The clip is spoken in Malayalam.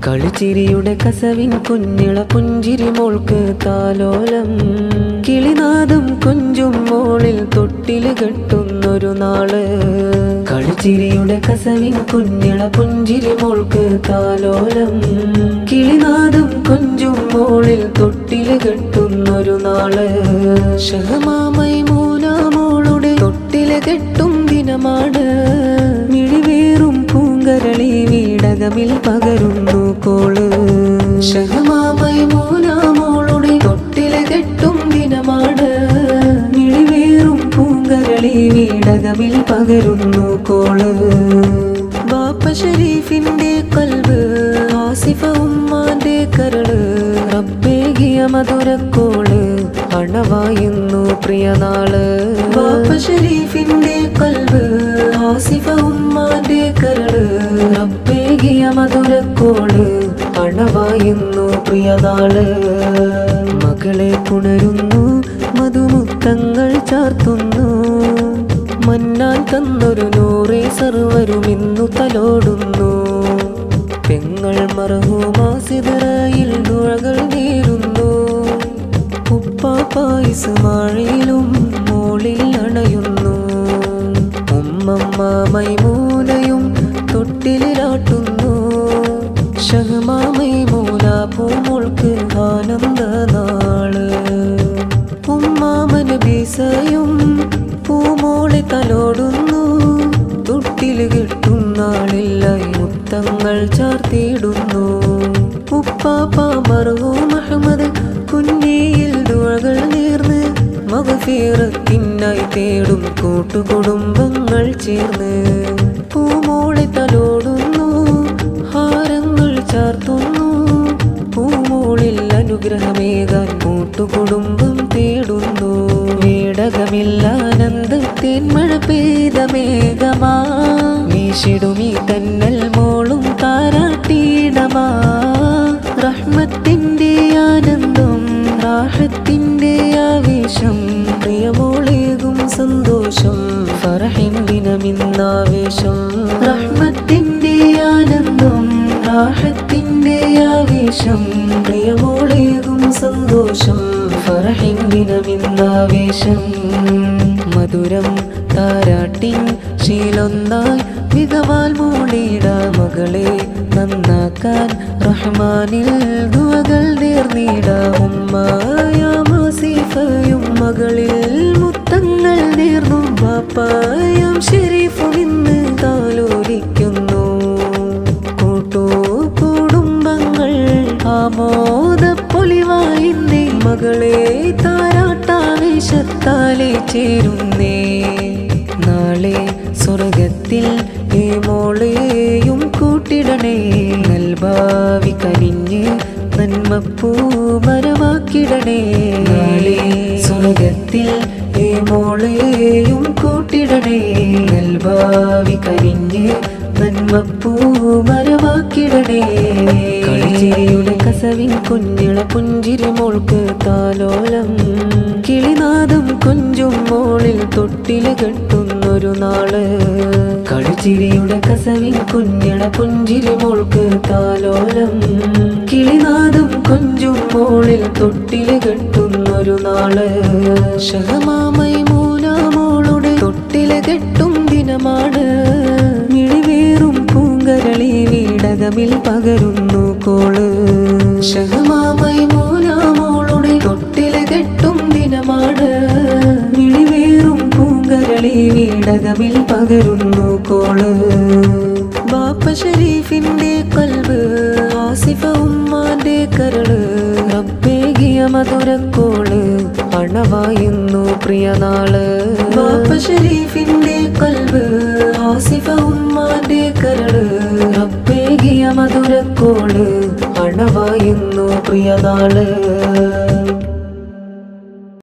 കളിച്ചിരിയുടെ കസവിൻ കുഞ്ഞിള പുഞ്ചിരി മോൾക്ക് താലോലം. കിളിനാദം കൊഞ്ചും മോളിൽ തൊട്ടില് കെട്ടുന്നൊരു നാള്. കളിച്ചിരിയുടെ കസവിൻ കുഞ്ഞിള പുഞ്ചിരി മോൾക്ക് താലോലം. കിളിനാദം കൊഞ്ചും മോളിൽ തൊട്ടില് കെട്ടുന്നൊരു നാള്. ഷഹമാമൈമൂന മോളുടെ തൊട്ടില് കെട്ടും ദിനമാണ്. മിഴിവേറും പൂങ്കരളി വീടകമിൽ പകരുന്നു കോള്. ഷഹമാമൈമൂന മോളുടെ തൊട്ടില് കെട്ടും ദിനമാണ്. മിഴിവേറും പൂങ്കരളി വീടകമിൽ പകരുന്നു കോള്. ബാപ്പ ഷരീഫിന്റെ കൽബ്, ആസിഫ ഉമ്മാന്റെ കരള്. റബ്ബേകിയ മധുരക്കോള്, അണവായുന്നു പ്രിയനാള്. ബാപ്പ ഷരീഫിന്റെ കൽബ്, ആസിഫ ഉമ്മാന്റെ കരള്. റബ്ബേകിയ മധുരക്കോള്, അണവായുന്നു പ്രിയനാള്. മകളെ പുണരുന്നു, മധുമുത്തങ്ങൾ ചാർത്തുന്നു. മന്നാൻ തന്നൊരു നൂറെ സർവരും ഇന്നു തലോടുന്നു. പെങ്ങൾ മർഹൂമാസിദറയിൽ ദുഴകൾ നേരുന്നു. ഉപ്പാപ്പായിസ് മാഴയിലും മോളിൽ അണയുന്നു. ഉമ്മമ്മ മൈമൂനയും തൊട്ടിലാട്ടുന്നു. ഷഹ്മാ മൈമൂന പൂമോൾക്ക് ആനന്ദ നാള്. ഉമ്മാമൻ ബീസയും പൂമോളെ തലോടുന്നു. തൊട്ടില് കെട്ടും നാളില്ലായി മുത്തങ്ങൾ ചാർത്തിയിടുന്നു. ഉപ്പാപ്പ മർഹൂം അഹ്മദ് കുഞ്ഞിയിൽ ദുഴകൾ നേർന്ന്. മഗ്ഫിറത്തിനായി തേടും കൂട്ടുകുടുംബങ്ങൾ ചേർന്ന്. പൂമോളെ തലോടുന്നു, ഹാരങ്ങൾ ചാർത്തുന്നു. പൂമോളിൽ അനുഗ്രഹമേകാൻ കൂട്ടുകുടുംബം തേടുന്നു. വേടകമില്ലാനന്ദത്തേൻ മഴ പെയ്ത മേഘമാ. വീശിടുമീ തന്നൽ മോളും താരാട്ടിയിടമാ. റഹ്മത്തിന്റെ ആനന്ദം, റാഹത്തിന്റെ ആവേശം. പ്രിയമോളേകും സന്തോഷം, ഫറഹിൻ ദിനമിന്നാവേശം. റഹ്മത്തിന്റെ ആനന്ദം, റാഹത്തിന്റെ ആവേശം. പ്രിയമോളേകും സന്തോഷം, ഫറഹിൻ ദിനമിന്നാവേശം. മധുരം താരാട്ടിൻ ശീലൊന്നായി മികവാൽ മൂടിയിട. മകളെ നന്നാക്കാൻ റഹ്മാനിൽ ദുവകൾ നേർന്നിട. ഉമ്മായാമസിഫയും മകളിൽ മുത്തങ്ങൾ നേർന്നു. ബാപ്പായം ഷെരീഫും ഇന്ന് താലോലിക്കുന്നു. കൂട്ടുകുടുംബങ്ങൾ ആമോദപ്പൊലിവായിന്നേ. മകളെ താരാട്ടാവേശത്താലെ ചേരുന്നേ. നാളെ സ്വർഗത്തിൽ ഈ മോളെയും കൂട്ടിടണേ. നൽഭാവി കനിഞ്ഞ് നന്മപ്പൂ മരമാക്കിടണേ. നാളെ സ്വർഗത്തിൽ ഈ മോളെയും കൂട്ടിടണേ. നൽഭാവി കനിഞ്ഞ് നന്മപ്പൂ മരമാക്കിടണേ. കളിച്ചിരിയുടെ കസവിൻ കുഞ്ഞിള പുഞ്ചിരി മോൾക്ക് താലോലം. കിളിനാദം കൊഞ്ചും മോളിൽ തൊട്ടില് കെട്ടുന്നൊരു നാള്. കളിച്ചിരിയുടെ കസവിൻ കുഞ്ഞിള പുഞ്ചിരി മോൾക്ക് താലോലം. കിളിനാദം കൊഞ്ചും മോളിൽ തൊട്ടില് കെട്ടുന്നൊരു നാള്. ഷഹ്മാ മൈമൂന മോളുടെ തൊട്ടില് കെട്ടും ദിനമാണ്. മിഴിവേറും പൂങ്കരളി വീടകമിൽ പകരുന്നു കോള്. ഷഹ്മാ മൈമൂന മോളുടെ തൊട്ടില് കെട്ടും ദിനമാണ്. മിഴിവേറും പൂങ്കരളി വീടകമിൽ പകരുന്നു കോള്. ബാപ്പ ഷരീഫിന്റെ കൽബ്, ആസിഫ ഉമ്മാന്റെ കരള്. റബ്ബേകിയ മധുരക്കോള്, അണവായുന്നു പ്രിയനാള്. ബാപ്പ ഷരീഫിന്റെ കൽബ്, ആസിഫ ഉമ്മാന്റെ കരള്. റബ്ബേകിയ മധുരക്കോള്, അണവായുന്നു പ്രിയനാള്.